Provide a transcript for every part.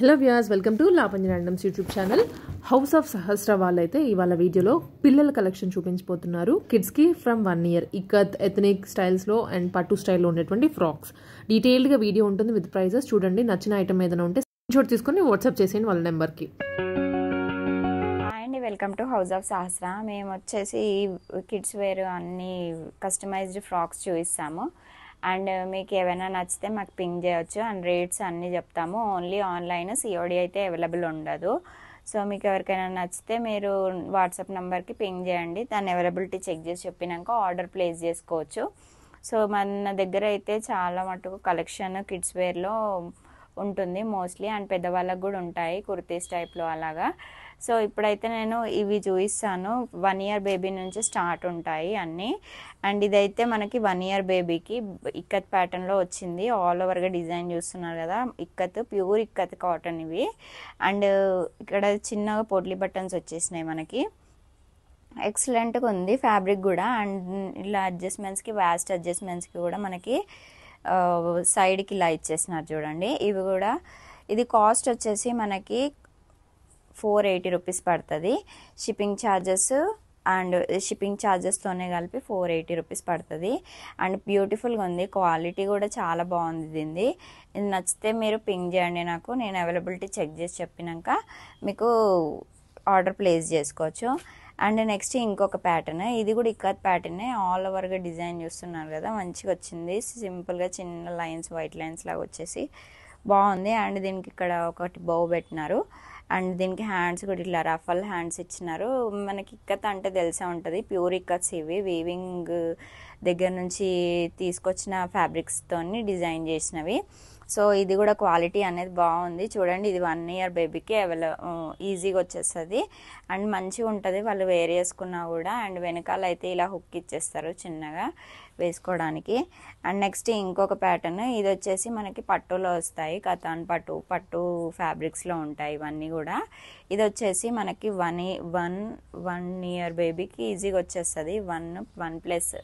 Hello viewers, welcome to లాపంజి randoms YouTube channel. House of Sahasra వాళ్ళైతే ఇవాళ వీడియోలో పిల్లల కలెక్షన్ చూపించబోతున్నారు. కిడ్స్కి ఫ్రమ్ 1 year ఇక్కత్ ఎథనిక్ స్టైల్స్లో అండ్ పట్టు స్టైల్లో ఉండేటువంటి ఫ్రాక్స్. డీటెయిల్డ్గా వీడియో ఉంటుంది విత్ ప్రైజెస్. చూడండి, నచ్చిన ఐటమ్ ఏదైనా ఉంటే స్క్రీన్షాట్ తీసుకొని వాట్సాప్ చేసేయండి వాళ్ళ నెంబర్కి. And welcome to house of Sahasra. మేము వచ్చేసి కిడ్స్ వేర్ అన్ని కస్టమైజ్డ్ ఫ్రాక్స్ చూపిస్తాము. అండ్ మీకు ఏమైనా నచ్చితే మాకు పింక్ చేయొచ్చు. అండ్ రేట్స్ అన్నీ చెప్తాము. ఓన్లీ ఆన్లైన్, సిఓడి అయితే అవైలబుల్ ఉండదు. సో మీకు ఎవరికైనా నచ్చితే మీరు వాట్సాప్ నెంబర్కి పింక్ చేయండి. దాని అవైలబిలిటీ చెక్ చేసి చెప్పినాక ఆర్డర్ ప్లేస్ చేసుకోవచ్చు. సో మన దగ్గర అయితే చాలా మటుకు కలెక్షన్ కిడ్స్ వేర్లో ఉంటుంది మోస్ట్లీ. అండ్ పెద్దవాళ్ళకు కూడా ఉంటాయి కుర్తీస్ టైప్లో అలాగా. సో ఇప్పుడైతే నేను ఇవి చూపిస్తాను. 1 year బేబీ నుంచి స్టార్ట్ ఉంటాయి అన్నీ. అండ్ ఇదైతే మనకి 1 year బేబీకి ఇక్కత్ ప్యాటర్న్లో వచ్చింది. ఆల్ ఓవర్గా డిజైన్ చూస్తున్నారు కదా, ఇక్కత్ ప్యూర్ ఇక్కత్ కాటన్ ఇవి. అండ్ ఇక్కడ చిన్నగా పొట్లీ బటన్స్ వచ్చేసినాయి మనకి. ఎక్సలెంట్గా ఉంది ఫ్యాబ్రిక్ కూడా. అండ్ ఇలా అడ్జస్ట్మెంట్స్కి, వ్యాస్ట్ అడ్జస్ట్మెంట్స్కి కూడా మనకి సైడ్కి ఇలా ఇచ్చేసినారు చూడండి. ఇవి కూడా ఇది కాస్ట్ వచ్చేసి మనకి 480 రూపీస్ పడుతుంది. షిప్పింగ్ ఛార్జెస్ అండ్ షిప్పింగ్ ఛార్జెస్తోనే కలిపి 480 రూపీస్ పడుతుంది. అండ్ బ్యూటిఫుల్గా ఉంది, క్వాలిటీ కూడా చాలా బాగుంది దీనిది. ఇది నచ్చితే మీరు పింక్ చేయండి నాకు, నేను అవైలబిలిటీ చెక్ చేసి చెప్పినాక మీకు ఆర్డర్ ప్లేస్ చేసుకోవచ్చు. అండ్ నెక్స్ట్ ఇంకొక ప్యాటర్న్, ఇది కూడా ఇక్కత్ ప్యాటర్నే. ఆల్ ఓవర్గా డిజైన్ చూస్తున్నారు కదా, మంచిగా వచ్చింది. సింపుల్గా చిన్న లైన్స్, వైట్ లైన్స్ లాగా వచ్చేసి బాగుంది. అండ్ దీనికి ఇక్కడ ఒకటి బౌ పెట్టినారు. అండ్ దీనికి హ్యాండ్స్ కూడా ఇట్లా రఫల్ హ్యాండ్స్ ఇచ్చినారు. మనకి ఇక్కత్ అంటే తెలిసే ఉంటుంది, ప్యూర్ ఇక్కత్స్ ఇవి. వీవింగ్ దగ్గర నుంచి తీసుకొచ్చిన ఫ్యాబ్రిక్స్తోని డిజైన్ చేసినవి. సో ఇది కూడా క్వాలిటీ అనేది బాగుంది. చూడండి, ఇది 1 year బేబీకి ఈజీగా వచ్చేస్తుంది. అండ్ మంచిగా ఉంటుంది వాళ్ళు వేర్ చేసుకున్నా కూడా. అండ్ వెనకాల అయితే ఇలా హుక్ ఇచ్చేస్తారు చిన్నగా వేసుకోవడానికి. అండ్ నెక్స్ట్ ఇంకొక ప్యాటర్న్, ఇది వచ్చేసి మనకి పట్టులో వస్తాయి, కతాన్ పట్టు ఫ్యాబ్రిక్స్లో ఉంటాయి ఇవన్నీ కూడా. ఇది వచ్చేసి మనకి 1 year బేబీకి ఈజీగా వచ్చేస్తుంది. 1+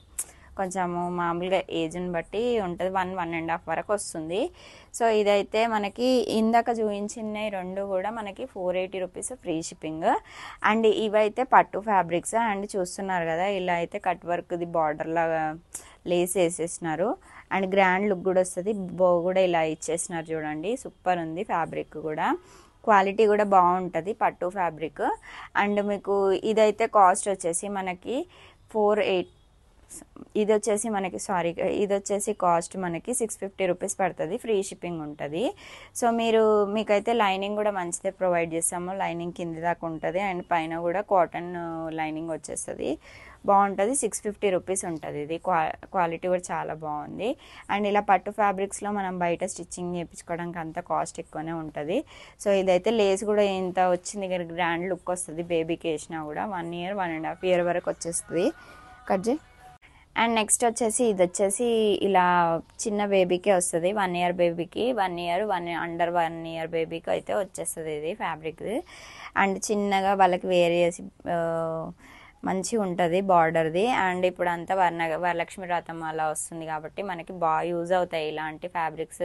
కొంచెము మామూలుగా ఏజ్ని బట్టి ఉంటుంది, 1.5 వరకు వస్తుంది. సో ఇదైతే మనకి ఇందాక చూపించినవి రెండు కూడా మనకి 480 రూపీస్ ఫ్రీ షిప్పింగ్. అండ్ ఇవైతే పట్టు ఫ్యాబ్రిక్స్. అండ్ చూస్తున్నారు కదా, ఇలా అయితే కట్ వర్క్ది బార్డర్ లాగా లేస్ వేసేసినారు. అండ్ గ్రాండ్ లుక్ కూడా వస్తుంది. బో కూడా ఇలా ఇచ్చేసినారు చూడండి, సూపర్ ఉంది ఫ్యాబ్రిక్ కూడా. క్వాలిటీ కూడా బాగుంటుంది పట్టు ఫ్యాబ్రిక్. అండ్ మీకు ఇదైతే కాస్ట్ వచ్చేసి మనకి 480, ఇది వచ్చేసి కాస్ట్ మనకి 650 రూపీస్ పడుతుంది. ఫ్రీ షిప్పింగ్ ఉంటుంది. సో మీకైతే లైనింగ్ కూడా మంచిదే ప్రొవైడ్ చేస్తాము. లైనింగ్ కింది దాకా ఉంటుంది. అండ్ పైన కూడా కాటన్ లైనింగ్ వచ్చేస్తుంది, బాగుంటుంది. 650 రూపీస్ ఉంటుంది. ఇది క్వాలిటీ కూడా చాలా బాగుంది. అండ్ ఇలా పట్టు ఫ్యాబ్రిక్స్లో మనం బయట స్టిచ్చింగ్ చేయించుకోవడానికి అంత కాస్ట్ ఎక్కువనే ఉంటుంది. సో ఇదైతే లేస్ కూడా ఇంత వచ్చింది, గ్రాండ్ లుక్ వస్తుంది. బేబీకి వేసినా కూడా 1 year 1.5 year వరకు వచ్చేస్తుంది. కట్ చేయి. అండ్ నెక్స్ట్ వచ్చేసి ఇది వచ్చేసి ఇలా చిన్న బేబీకే వస్తుంది. 1 year బేబీకి, అండర్ 1 year బేబీకి అయితే వచ్చేస్తుంది ఇది ఫ్యాబ్రిక్. అండ్ చిన్నగా వాళ్ళకి వేర్ చేసి మంచిగా ఉంటుంది బార్డర్ది. అండ్ ఇప్పుడు అంతా వరలక్ష్మి వ్రతం అలా వస్తుంది కాబట్టి మనకి బాగా యూజ్ అవుతాయి ఇలాంటి ఫ్యాబ్రిక్స్.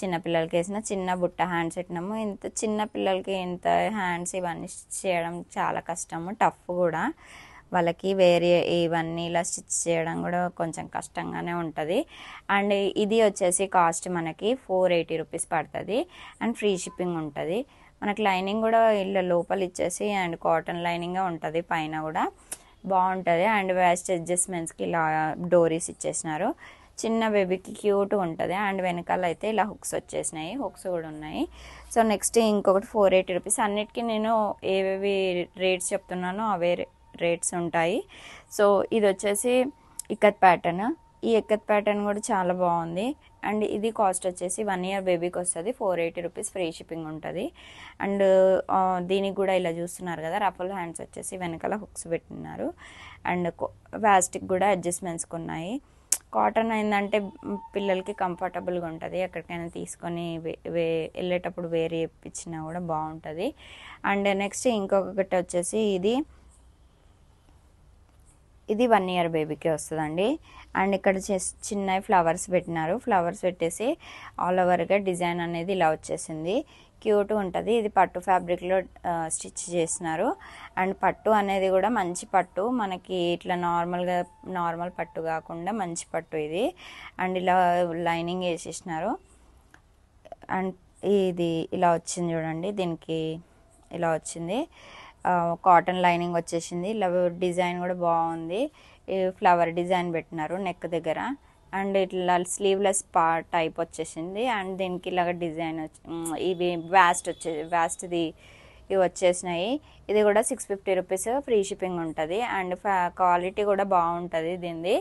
చిన్న పిల్లలకి వేసిన చిన్న బుట్ట హ్యాండ్స్ పెట్టినాము. ఇంత చిన్న పిల్లలకి ఇంత హ్యాండ్స్ ఇవన్నీ చేయడం చాలా కష్టము, టఫ్ కూడా. వాళ్ళకి వేరే ఇవన్నీ ఇలా స్టిచ్ చేయడం కూడా కొంచెం కష్టంగానే ఉంటుంది. అండ్ ఇది వచ్చేసి కాస్ట్ మనకి 480 రూపీస్ పడుతుంది. అండ్ ఫ్రీ షిప్పింగ్ ఉంటుంది. మనకి లైనింగ్ కూడా ఇలా లోపల ఇచ్చేసి అండ్ కాటన్ లైనింగ్గా ఉంటుంది, పైన కూడా బాగుంటుంది. అండ్ వేస్ట్ అడ్జస్ట్మెంట్స్కి ఇలా డోరీస్ ఇచ్చేసినారు. చిన్న బేబీకి క్యూట్గా ఉంటుంది. అండ్ వెనకాల అయితే ఇలా హుక్స్ వచ్చేసినాయి, హుక్స్ కూడా ఉన్నాయి. సో నెక్స్ట్ ఇంకొకటి 480 రూపీస్. అన్నిటికీ నేను ఏవేవి రేట్స్ చెప్తున్నానో అవే రేట్స్ ఉంటాయి. సో ఇది వచ్చేసి ఇక్కత్ ప్యాటర్న్. ఈ ఇక్కత్ ప్యాటర్న్ కూడా చాలా బాగుంది. అండ్ ఇది కాస్ట్ వచ్చేసి 1 year బేబీకి వస్తుంది, 480 రూపీస్ ఫ్రీ షిప్పింగ్ ఉంటుంది. అండ్ దీనికి కూడా ఇలా చూస్తున్నారు కదా, రఫల్ హ్యాండ్స్ వచ్చేసి వెనకాల హుక్స్ పెట్టినారు. అండ్ వ్యాస్టిక్ కూడా అడ్జస్ట్మెంట్స్కి ఉన్నాయి. కాటన్ అయిందంటే పిల్లలకి కంఫర్టబుల్గా ఉంటుంది, ఎక్కడికైనా తీసుకొని వెళ్ళేటప్పుడు వేరే ఇప్పించినా కూడా బాగుంటుంది. అండ్ నెక్స్ట్ ఇంకొకటి వచ్చేసి ఇది 1 year బేబీకి వస్తుందండి. అండ్ ఇక్కడ చిన్న ఫ్లవర్స్ పెట్టినారు. ఫ్లవర్స్ పెట్టేసి ఆల్ ఓవర్గా డిజైన్ అనేది ఇలా వచ్చేసింది. క్యూట్గా ఉంటుంది. ఇది పట్టు ఫ్యాబ్రిక్లో స్టిచ్ చేసినారు. అండ్ పట్టు అనేది కూడా మంచి పట్టు, మనకి ఇట్లా నార్మల్ పట్టు కాకుండా మంచి పట్టు ఇది. అండ్ ఇలా లైనింగ్ వేసేసినారు. అండ్ ఇది ఇలా వచ్చింది చూడండి, దీనికి ఇలా వచ్చింది. కాటన్ లైనింగ్ వచ్చేసింది. ఇలా డిజైన్ కూడా బాగుంది. ఫ్లవర్ డిజైన్ పెట్టినారు నెక్ దగ్గర. అండ్ ఇట్లా స్లీవ్లెస్ టైప్ వచ్చేసింది. అండ్ దీనికి ఇలాగ డిజైన్ ఇవి వ్యాస్ట్ది ఇవి వచ్చేసినాయి. ఇది కూడా 650 రూపీస్, ఫ్రీ షిప్పింగ్ ఉంటుంది. అండ్ క్వాలిటీ కూడా బాగుంటుంది దీనిది.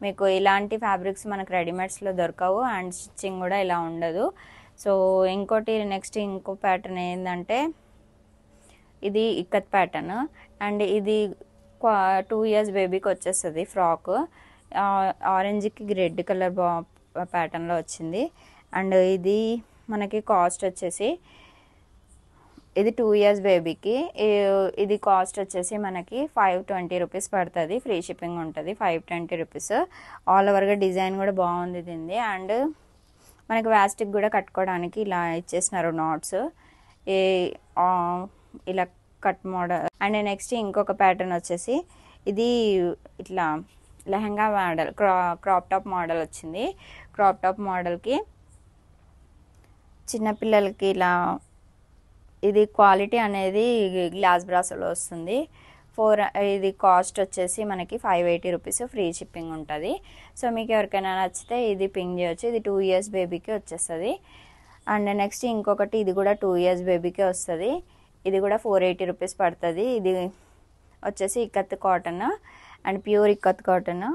మీకు ఇలాంటి ఫ్యాబ్రిక్స్ మనకు రెడీమేడ్స్లో దొరకవు. అండ్ స్టిచ్చింగ్ కూడా ఇలా ఉండదు. సో ఇంకోటి నెక్స్ట్ ఇంకో ప్యాటర్న్ ఏంటంటే ఇది ఇక్కత్ ప్యాటర్న్. అండ్ ఇది 2 years బేబీకి వచ్చేస్తుంది ఫ్రాక్. ఆరెంజ్కి రెడ్ కలర్ ప్యాటర్న్లో వచ్చింది. అండ్ ఇది మనకి కాస్ట్ వచ్చేసి ఇది 2 years బేబీకి. ఇది కాస్ట్ వచ్చేసి మనకి 520 రూపీస్ పడుతుంది. ఫ్రీ షిప్పింగ్ ఉంటుంది. 520 రూపీస్. ఆల్ ఓవర్గా డిజైన్ కూడా బాగుంది దీనిది. అండ్ మనకి వ్యాస్టిక్ కూడా కట్టుకోవడానికి ఇలా ఇచ్చేసినారు నాట్స్, ఇలా కట్ మోడల్. అండ్ నెక్స్ట్ ఇంకొక ప్యాటర్న్ వచ్చేసి ఇది ఇట్లా lehenga model, crop top model వచ్చింది. క్రాప్ టాప్ మోడల్కి చిన్నపిల్లలకి ఇలా ఇది క్వాలిటీ అనేది గ్లాస్ బ్రాస్లో వస్తుంది. ఇది కాస్ట్ వచ్చేసి మనకి 580 రూపీస్, ఫ్రీ షిప్పింగ్ ఉంటుంది. సో మీకు ఎవరికైనా నచ్చితే ఇది పింగ్ చేయొచ్చు. ఇది 2 years బేబీకి వచ్చేస్తుంది. అండ్ నెక్స్ట్ ఇంకొకటి ఇది కూడా 2 years బేబీకే వస్తుంది. ఇది కూడా 480 రూపీస్ పడుతుంది. ఇది వచ్చేసి ikat cotton and pure ikat cotton.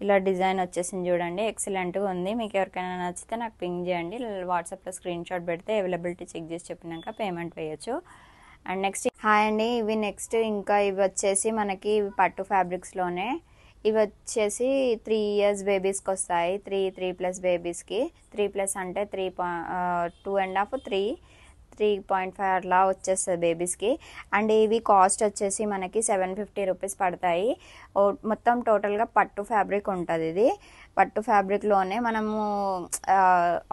ఇలా డిజైన్ వచ్చేసింది చూడండి, ఎక్సలెంట్గా ఉంది. మీకు ఎవరికైనా నచ్చితే నాకు పింగ్ చేయండి. వాట్సాప్లో స్క్రీన్ షాట్ పెడితే అవైలబిలిటీ చెక్ చేసి చెప్పినాక పేమెంట్ వేయచ్చు. అండ్ నెక్స్ట్ హాయ్ అండి, ఇవి నెక్స్ట్ ఇంకా ఇవి వచ్చేసి మనకి పట్టు ఫ్యాబ్రిక్స్లోనే. ఇవి వచ్చేసి 3 years బేబీస్కి వస్తాయి. 3+ బేబీస్కి. 3+ అంటే 2.5, 3.5 అట్లా వచ్చేస్తుంది బేబీస్కి. అండ్ ఇవి కాస్ట్ వచ్చేసి మనకి 750 రూపీస్ పడతాయి. మొత్తం టోటల్గా పట్టు ఫ్యాబ్రిక్ ఉంటుంది. ఇది పట్టు ఫ్యాబ్రిక్లోనే మనము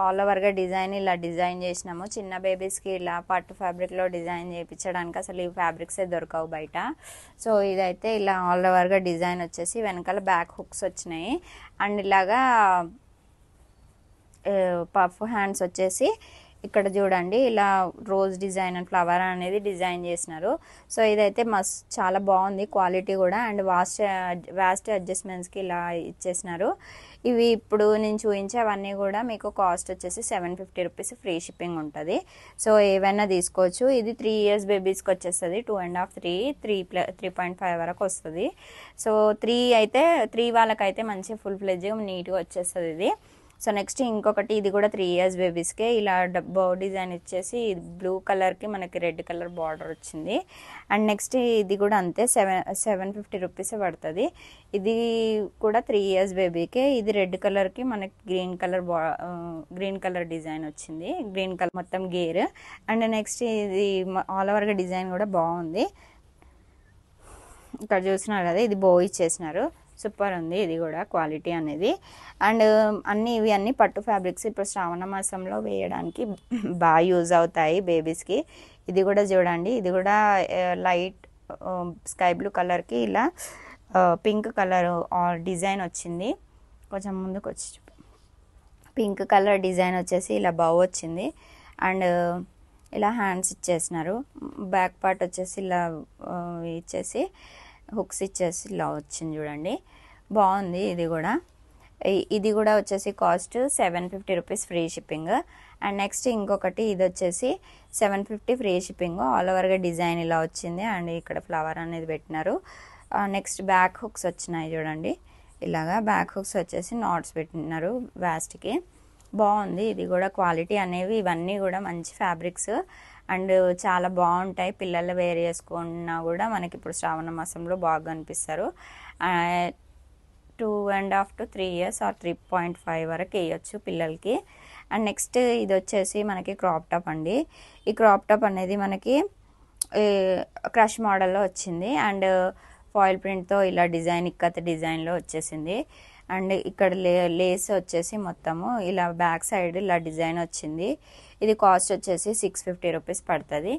ఆల్ ఓవర్గా డిజైన్ ఇలా డిజైన్ చేసినాము. చిన్న బేబీస్కి ఇలా పట్టు ఫ్యాబ్రిక్లో డిజైన్ చేయించడానికి అసలు ఈ ఫ్యాబ్రిక్సే దొరకవు బయట. సో ఇదైతే ఇలా ఆల్ ఓవర్గా డిజైన్ వచ్చేసి వెనకాల బ్యాక్ హుక్స్ వచ్చినాయి. అండ్ ఇలాగా పఫ్ హ్యాండ్స్ వచ్చేసి ఇక్కడ చూడండి ఇలా రోజ్ డిజైన్ అండ్ ఫ్లవర్ అనేది డిజైన్ చేసినారు. సో ఇదైతే చాలా బాగుంది క్వాలిటీ కూడా. అండ్ వాస్ట్ అడ్జస్ట్మెంట్స్కి ఇలా ఇచ్చేసినారు. ఇవి ఇప్పుడు నేను చూపించేవన్నీ కూడా మీకు కాస్ట్ వచ్చేసి 750 రూపీస్, ఫ్రీ షిప్పింగ్ ఉంటుంది. సో ఏవైనా తీసుకోవచ్చు. ఇది 3 years బేబీస్కి వచ్చేస్తుంది. 2.5, 3.5 వరకు వస్తుంది. సో 3 వాళ్ళకైతే మంచి ఫుల్ ఫ్లెడ్జ్ నీట్గా వచ్చేస్తుంది ఇది. సో నెక్స్ట్ ఇంకొకటి ఇది కూడా 3 years బేబీస్కే. ఇలా బౌ డిజైన్ ఇచ్చేసి బ్లూ కలర్కి మనకి రెడ్ కలర్ బార్డర్ వచ్చింది. అండ్ నెక్స్ట్ ఇది కూడా అంతే 750 రూపీస్ పడుతుంది. ఇది కూడా 3 years బేబీకే. ఇది రెడ్ కలర్కి మనకి గ్రీన్ కలర్ డిజైన్ వచ్చింది. గ్రీన్ కలర్ మొత్తం గేర్. అండ్ నెక్స్ట్ ఇది ఆల్ ఓవర్గా డిజైన్ కూడా బాగుంది. ఇక్కడ చూసినారు కదా, ఇది బో ఇచ్చేసినారు. సూపర్ ఉంది ఇది కూడా క్వాలిటీ అనేది. అండ్ ఇవి అన్ని పట్టు ఫ్యాబ్రిక్స్ ఇప్పుడు శ్రావణ మాసంలో వేయడానికి బాగా యూజ్ అవుతాయి బేబీస్కి. ఇది కూడా చూడండి, ఇది కూడా లైట్ స్కై బ్లూ కలర్కి ఇలా పింక్ కలర్ డిజైన్ వచ్చింది. కొంచెం ముందుకు వచ్చి పింక్ కలర్ డిజైన్ వచ్చేసి ఇలా బౌ వచ్చింది. అండ్ ఇలా హ్యాండ్స్ ఇచ్చేసినారు. బ్యాక్ పార్ట్ వచ్చేసి ఇలా ఇచ్చేసి హుక్స్ ఇచ్చేసి ఇలా వచ్చింది చూడండి, బాగుంది ఇది కూడా. ఇది కూడా వచ్చేసి cost 750 rupees, free shipping. And next ఇంకొకటి ఇది వచ్చేసి 750 ఫ్రీ షిప్పింగ్. ఆల్ ఓవర్గా డిజైన్ ఇలా వచ్చింది. అండ్ ఇక్కడ ఫ్లవర్ అనేది పెట్టినారు. నెక్స్ట్ బ్యాక్ హుక్స్ వచ్చినాయి చూడండి, ఇలాగా బ్యాక్ హుక్స్ వచ్చేసి నాట్స్ పెట్టినారు వ్యాస్ట్కి. బాగుంది ఇది కూడా. క్వాలిటీ అనేవి ఇవన్నీ కూడా మంచి ఫ్యాబ్రిక్స్ అండ్ చాలా బాగుంటాయి. పిల్లలు వేర్ చేసుకున్నా కూడా మనకి ఇప్పుడు శ్రావణ మాసంలో బాగా కనిపిస్తారు. 2.5 to 3 years ఆర్ 3.5 వరకు వేయచ్చు పిల్లలకి. అండ్ నెక్స్ట్ ఇది వచ్చేసి మనకి క్రాప్ టాప్ అండి. ఈ క్రాప్ టాప్ అనేది మనకి క్రష్ మోడల్లో వచ్చింది. అండ్ ఫాయిల్ ప్రింట్తో ఇలా డిజైన్ ఇక్కత్ డిజైన్లో వచ్చేసింది. అండ్ ఇక్కడ లేస్ వచ్చేసి మొత్తము ఇలా బ్యాక్ సైడ్ ఇలా డిజైన్ వచ్చింది. ఇది కాస్ట్ వచ్చేసి 650 రూపీస్ పడుతుంది.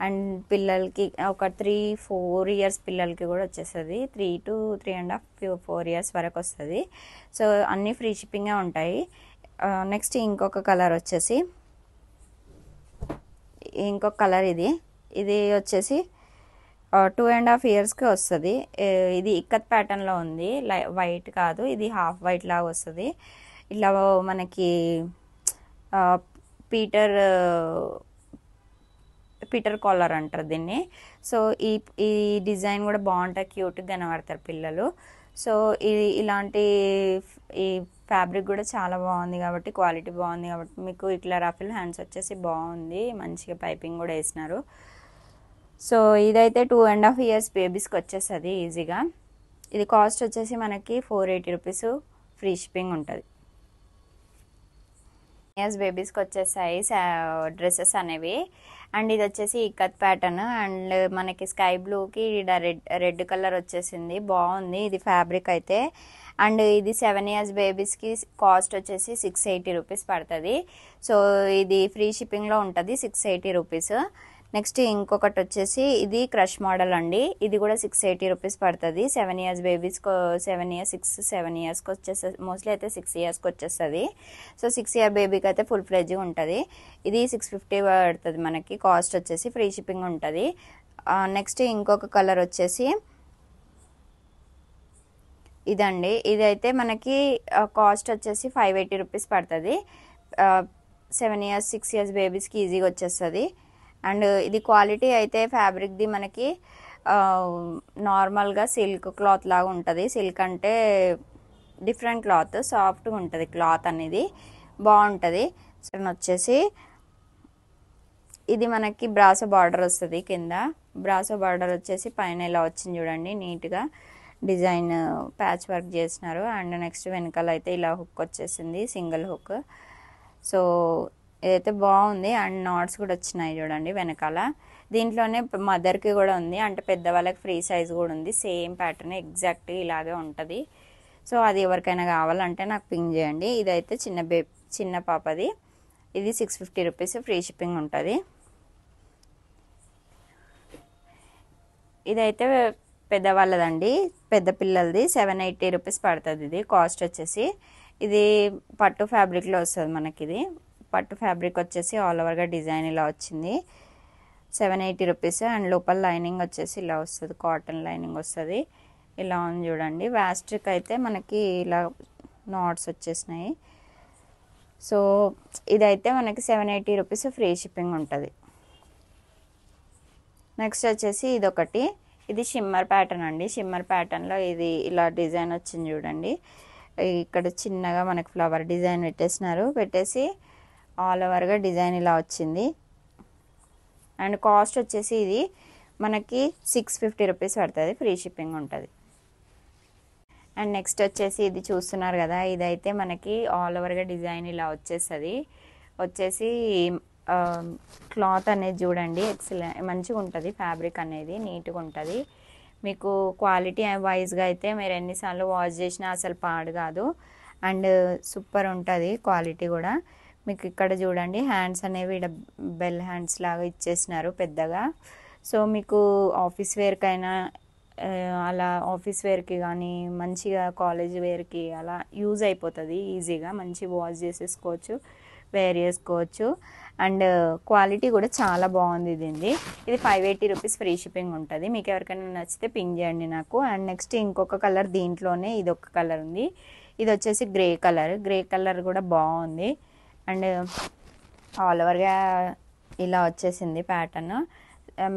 అండ్ పిల్లలకి ఒక 3-4 ఇయర్స్ పిల్లలకి కూడా వచ్చేస్తుంది. 3 to 3.5 4 ఇయర్స్ వరకు వస్తుంది. సో అన్నీ ఫ్రీ షిప్పింగే ఉంటాయి. నెక్స్ట్ ఇంకొక కలర్ వచ్చేసి ఇంకొక కలర్ ఇది వచ్చేసి 2.5 ఇయర్స్కి వస్తుంది. ఇది ఇక్కత్ ప్యాటర్న్లో ఉంది, వైట్ కాదు, ఇది హాఫ్ వైట్ లాగా వస్తుంది. ఇలా మనకి పీటర్ కాలర్ అంటారు దీన్ని. సో ఈ డిజైన్ కూడా బాగుంటుంది, క్యూట్గా కనబడతారు పిల్లలు. సో ఇలాంటి ఈ ఫ్యాబ్రిక్ కూడా చాలా బాగుంది కాబట్టి, క్వాలిటీ బాగుంది కాబట్టి మీకు ఇట్లా రఫిల్ హ్యాండ్స్ వచ్చేసి బాగుంది, మంచిగా పైపింగ్ కూడా వేసినారు. సో ఇదైతే 2.5 ఇయర్స్ బేబీస్కి వచ్చేస్తుంది ఈజీగా. ఇది కాస్ట్ వచ్చేసి మనకి 480 రూపీస్ ఫ్రీ షిప్పింగ్ ఉంటుంది. ఇయర్స్ బేబీస్కి వచ్చేసాయి డ్రెస్సెస్ అనేవి. అండ్ ఇది వచ్చేసి ఇక్కత్ ప్యాటర్న్ అండ్ మనకి స్కై బ్లూకి రెడ్ కలర్ వచ్చేసింది, బాగుంది ఇది ఫ్యాబ్రిక్ అయితే. అండ్ ఇది 7 ఇయర్స్ బేబీస్కి కాస్ట్ వచ్చేసి 680 రూపీస్ పడుతుంది. సో ఇది ఫ్రీ షిప్పింగ్లో ఉంటుంది, 680 రూపీస్. నెక్స్ట్ ఇంకొకటి వచ్చేసి ఇది క్రష్ మోడల్ అండి. ఇది కూడా 680 రూపీస్ పడుతుంది. 7 ఇయర్స్ బేబీస్కి 7 ఇయర్స్కి వచ్చేస్తుంది, మోస్ట్లీ అయితే 6 ఇయర్స్కి వచ్చేస్తుంది. సో 6 ఇయర్ బేబీకి అయితే ఫుల్ ఫ్లెడ్జ్గా ఉంటుంది. ఇది 650 పడుతుంది మనకి, కాస్ట్ వచ్చేసి ఫ్రీ షిప్పింగ్ ఉంటుంది. నెక్స్ట్ ఇంకొక కలర్ వచ్చేసి ఇదండి. ఇదైతే మనకి కాస్ట్ వచ్చేసి 580 రూపీస్ పడుతుంది. 7 ఇయర్స్ 6 ఇయర్స్ బేబీస్కి ఈజీగా వచ్చేస్తుంది. అండ్ ఇది క్వాలిటీ అయితే ఫ్యాబ్రిక్ది మనకి నార్మల్గా సిల్క్ క్లాత్ లాగా ఉంటుంది. సిల్క్ అంటే డిఫరెంట్ క్లాత్, సాఫ్ట్గా ఉంటుంది క్లాత్ అనేది, బాగుంటుంది. వచ్చేసి ఇది మనకి బ్రాసో బార్డర్ వస్తుంది, కింద బ్రాసో బార్డర్ వచ్చేసి పైన ఇలా వచ్చింది చూడండి, నీట్గా డిజైన్ ప్యాచ్ వర్క్ చేసినారు. అండ్ నెక్స్ట్ వెనకాల అయితే ఇలా హుక్ వచ్చేసింది, సింగిల్ హుక్. సో ఇదైతే బాగుంది. అండ్ నాట్స్ కూడా వచ్చినాయి చూడండి వెనకాల. దీంట్లోనే మదర్కి కూడా ఉంది, అంటే పెద్దవాళ్ళకి ఫ్రీ సైజ్ కూడా ఉంది. సేమ్ ప్యాటర్న్ ఎగ్జాక్ట్ ఇలాగే ఉంటుంది. సో అది ఎవరికైనా కావాలంటే నాకు పింగ్ చేయండి. ఇదైతే చిన్న పాపది, ఇది 650 రూపీస్ ఫ్రీ షిప్పింగ్ ఉంటుంది. ఇదైతే పెద్దవాళ్ళదండి, పెద్ద పిల్లలది 780 రూపీస్ పడుతుంది. ఇది కాస్ట్ వచ్చేసి, ఇది పట్టు ఫ్యాబ్రిక్లో వస్తుంది మనకి. ఇది పట్టు ఫ్యాబ్రిక్ వచ్చేసి ఆల్ ఓవర్గా డిజైన్ ఇలా వచ్చింది, 780 రూపీస్. అండ్ లోపల లైనింగ్ వచ్చేసి ఇలా వస్తుంది, కాటన్ లైనింగ్ వస్తుంది. ఇలా ఉంది చూడండి. వ్యాస్ట్రిక్ అయితే మనకి ఇలా నాట్స్ వచ్చేసినాయి. సో ఇదైతే మనకి 780 రూపీస్ ఫ్రీ షిప్పింగ్ ఉంటుంది. నెక్స్ట్ వచ్చేసి ఇదొకటి, ఇది షిమ్మర్ ప్యాటర్న్ అండి. షిమ్మర్ ప్యాటర్న్లో ఇది ఇలా డిజైన్ వచ్చింది చూడండి. ఇక్కడ చిన్నగా మనకి ఫ్లవర్ డిజైన్ పెట్టేసి ఆల్ ఓవర్గా డిజైన్ ఇలా వచ్చింది. అండ్ కాస్ట్ వచ్చేసి ఇది మనకి 650 రూపీస్ పడుతుంది, ఫ్రీ షిప్పింగ్ ఉంటుంది. అండ్ నెక్స్ట్ వచ్చేసి ఇది చూస్తున్నారు కదా, ఇదైతే మనకి ఆల్ ఓవర్గా డిజైన్ ఇలా వచ్చేసి క్లాత్ అనేది చూడండి ఎక్సలెంట్, మంచిగా ఉంటుంది ఫ్యాబ్రిక్ అనేది, నీట్గా ఉంటుంది. మీకు క్వాలిటీ వైజ్గా అయితే మీరు ఎన్నిసార్లు వాష్ చేసినా అసలు పాడు కాదు. అండ్ సూపర్ ఉంటుంది క్వాలిటీ కూడా. మీకు ఇక్కడ చూడండి హ్యాండ్స్ అనేవి ఇక్కడ బెల్ హ్యాండ్స్ లాగా ఇచ్చేసినారు పెద్దగా. సో మీకు ఆఫీస్ వేర్కైనా అలా ఆఫీస్ వేర్కి కానీ మంచిగా కాలేజ్ వేర్కి అలా యూజ్ అయిపోతుంది ఈజీగా, మంచి వాష్ చేసేసుకోవచ్చు, వేర్ చేసుకోవచ్చు. అండ్ క్వాలిటీ కూడా చాలా బాగుంది దీనిది. ఇది 580 రూపీస్ ఫ్రీ షిప్పింగ్ ఉంటుంది. మీకు ఎవరికైనా నచ్చితే పింగ్ చేయండి నాకు. అండ్ నెక్స్ట్ ఇంకొక కలర్, దీంట్లోనే ఇది ఒక కలర్ ఉంది, ఇది వచ్చేసి గ్రే కలర్ కూడా బాగుంది. అండ్ ఆల్ ఓవర్గా ఇలా వచ్చేసింది ప్యాటర్న్,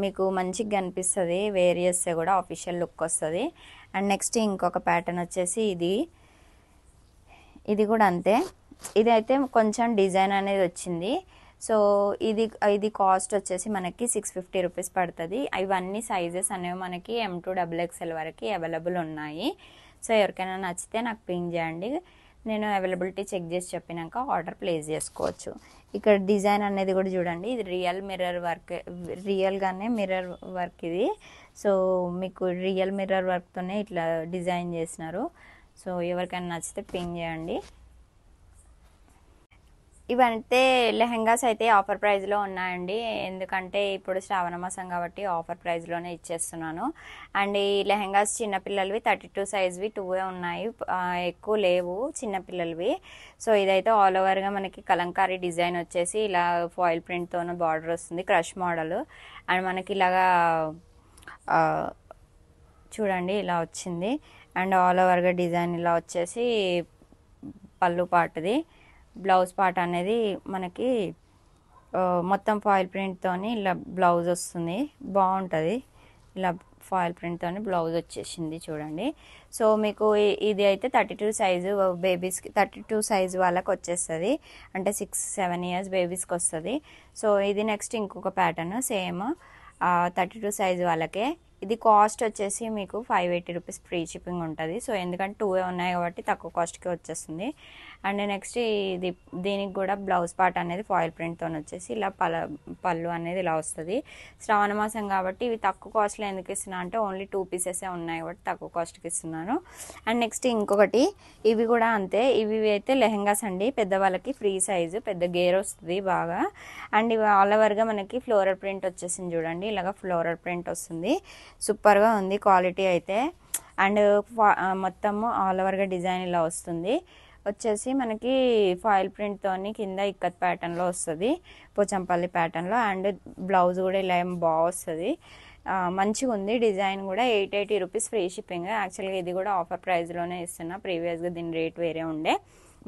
మీకు మంచిగా కనిపిస్తుంది, వేర్ చేస్తే కూడా ఆఫీషియల్ లుక్ వస్తుంది. అండ్ నెక్స్ట్ ఇంకొక ప్యాటర్న్ వచ్చేసి ఇది కూడా అంతే. ఇదైతే కొంచెం డిజైన్ అనేది వచ్చింది. సో ఇది కాస్ట్ వచ్చేసి మనకి 650 రూపీస్ పడుతుంది. ఇవన్నీ సైజెస్ అనేవి మనకి M to XXL వరకు అవైలబుల్ ఉన్నాయి. సో ఎవరికైనా నచ్చితే నాకు పింగ్ చేయండి, నేను అవైలబిలిటీ చెక్ చేసి చెప్పినాక ఆర్డర్ ప్లేస్ చేసుకోవచ్చు. ఇక్కడ డిజైన్ అనేది కూడా చూడండి, ఇది రియల్గానే మిర్రర్ వర్క్ ఇది. సో మీకు రియల్ మిర్రర్ వర్క్తోనే ఇట్లా డిజైన్ చేసినారు. సో ఎవరికైనా నచ్చితే పింగ్ చేయండి. ఇవంతే లెహెంగాస్ అయితే ఆఫర్ ప్రైస్లో ఉన్నాయండి. ఎందుకంటే ఇప్పుడు శ్రావణ మాసం కాబట్టి ఆఫర్ ప్రైస్లోనే ఇచ్చేస్తున్నాను. అండ్ ఈ లెహెంగాస్ చిన్నపిల్లలవి 32 సైజ్వి 2 ఉన్నాయి, ఎక్కువ లేవు చిన్నపిల్లలవి. సో ఇదైతే ఆల్ ఓవర్గా మనకి కలంకారీ డిజైన్ వచ్చేసి ఇలా ఫాయిల్ ప్రింట్తోనే బార్డర్ వస్తుంది, క్రష్ మోడల్. అండ్ మనకి ఇలాగా చూడండి ఇలా వచ్చింది. అండ్ ఆల్ ఓవర్గా డిజైన్ ఇలా వచ్చేసి పళ్ళు పాటుది. బ్లౌజ్ పార్ట్ అనేది మనకి మొత్తం ఫాయిల్ ప్రింట్తోని ఇలా బ్లౌజ్ వస్తుంది, బాగుంటుంది. ఇలా ఫాయిల్ ప్రింట్తోని బ్లౌజ్ వచ్చేసింది చూడండి. సో మీకు ఇది అయితే 32 సైజు బేబీస్కి, 32 సైజు వాళ్ళకి వచ్చేస్తుంది, అంటే 6-7 ఇయర్స్ బేబీస్కి వస్తుంది. సో ఇది నెక్స్ట్ ఇంకొక ప్యాటర్న్ సేమ్ 32 సైజు వాళ్ళకే. ఇది కాస్ట్ వచ్చేసి మీకు 580 రూపీస్ ఫ్రీ షిప్పింగ్ ఉంటుంది. సో ఎందుకంటే 2 ఉన్నాయి కాబట్టి తక్కువ కాస్ట్కి వచ్చేస్తుంది. అండ్ నెక్స్ట్ ఇది దీనికి కూడా బ్లౌజ్ పార్ట్ అనేది ఫాయిల్ ప్రింట్తో వచ్చేసి ఇలా పళ్ళు అనేది ఇలా వస్తుంది. శ్రావణ మాసం కాబట్టి ఇవి తక్కువ కాస్ట్లో ఎందుకు ఇస్తున్నా అంటే ఓన్లీ 2 పీసెసే ఉన్నాయి కాబట్టి తక్కువ కాస్ట్కి ఇస్తున్నాను. అండ్ నెక్స్ట్ ఇంకొకటి ఇవి కూడా అంతే. ఇవి అయితే లెహెంగాస్ అండి, పెద్దవాళ్ళకి ఫ్రీ సైజు, పెద్ద గేర్ వస్తుంది బాగా. అండ్ ఇవి ఆల్ ఓవర్గా మనకి ఫ్లోరల్ ప్రింట్ వచ్చేసింది చూడండి, ఇలాగ ఫ్లోరల్ ప్రింట్ వస్తుంది, సూపర్గా ఉంది క్వాలిటీ అయితే. అండ్ మొత్తము ఆల్ ఓవర్గా డిజైన్ ఇలా వస్తుంది, వచ్చేసి మనకి ఫాయిల్ ప్రింట్తోని కింద ఇక్కత్ ప్యాటర్న్లో వస్తుంది, పోచంపల్లి ప్యాటర్న్లో. అండ్ బ్లౌజ్ కూడా ఇలా ఏం బాగా వస్తుంది, మంచిగా ఉంది. డిజైన్ కూడా 880 రూపీస్ ఫ్రీ షిప్పింగ్. యాక్చువల్గా ఇది కూడా ఆఫర్ ప్రైస్లోనే ఇస్తున్నా, ప్రీవియస్గా దీని రేట్ వేరే ఉండే,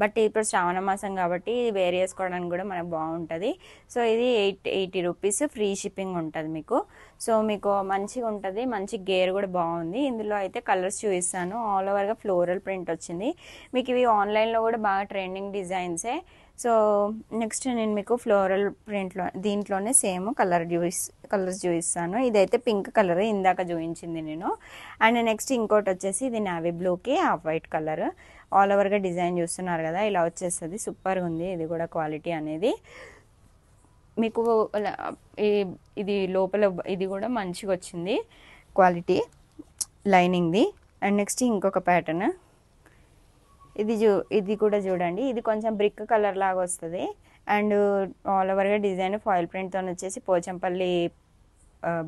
బట్ ఇప్పుడు శ్రావణ మాసం కాబట్టి వేరే వేసుకోవడానికి కూడా మనకు బాగుంటుంది. సో ఇది 880 రూపీస్ ఫ్రీ షిప్పింగ్ ఉంటుంది మీకు. సో మీకు మంచిగా ఉంటుంది, మంచి గేర్ కూడా బాగుంది. ఇందులో అయితే కలర్స్ చూపిస్తాను. ఆల్ ఓవర్గా ఫ్లోరల్ ప్రింట్ వచ్చింది. మీకు ఇవి ఆన్లైన్లో కూడా బాగా ట్రెండింగ్ డిజైన్సే. సో నెక్స్ట్ నేను మీకు ఫ్లోరల్ ప్రింట్లో దీంట్లోనే సేమ్ కలర్స్ చూపిస్తాను. ఇదైతే పింక్ కలర్ ఇందాక చూపించింది నేను. అండ్ నెక్స్ట్ ఇంకోటి వచ్చేసి ఇది నావీ బ్లూకి హాఫ్ వైట్ కలర్, ఆల్ ఓవర్గా డిజైన్ చూస్తున్నారు కదా, ఇలా వచ్చేస్తుంది. సూపర్గా ఉంది ఇది కూడా క్వాలిటీ అనేది. మీకు ఇది లోపల ఇది కూడా మంచిగా వచ్చింది క్వాలిటీ లైనింగ్ది. అండ్ నెక్స్ట్ ఇంకొక ప్యాటర్న్ ఇది కూడా చూడండి, ఇది కొంచెం బ్రిక్ కలర్ లాగా వస్తుంది. అండ్ ఆల్ ఓవర్గా డిజైన్ ఫాయిల్ ప్రింట్తో వచ్చేసి పోచంపల్లి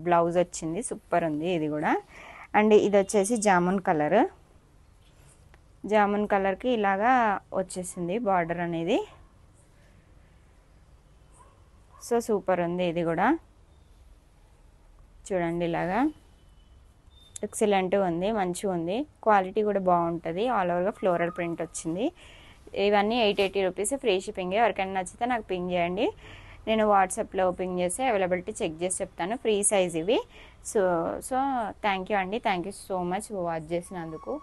బ్లౌజ్ వచ్చింది, సూపర్ ఉంది ఇది కూడా. అండ్ ఇది వచ్చేసి జామున్ కలర్కి ఇలాగా వచ్చేసింది బార్డర్ అనేది. సో సూపర్ ఉంది ఇది కూడా చూడండి, ఇలాగా ఎక్సలెంట్ ఉంది, మంచిగా ఉంది, క్వాలిటీ కూడా బాగుంటుంది. ఆల్ ఓవర్గా ఫ్లోరల్ ప్రింట్ వచ్చింది. ఇవన్నీ 880 రూపీస్ ఫ్రీ షిప్పింగ్. ఎవరికైనా నచ్చితే నాకు పింగ్ చేయండి, నేను వాట్సాప్లో పింగ్ చేసి అవైలబిలిటీ చెక్ చేసి చెప్తాను. ఫ్రీ సైజ్ ఇవి. సో థ్యాంక్ యూ అండి, thank you so much watch చేసినందుకు.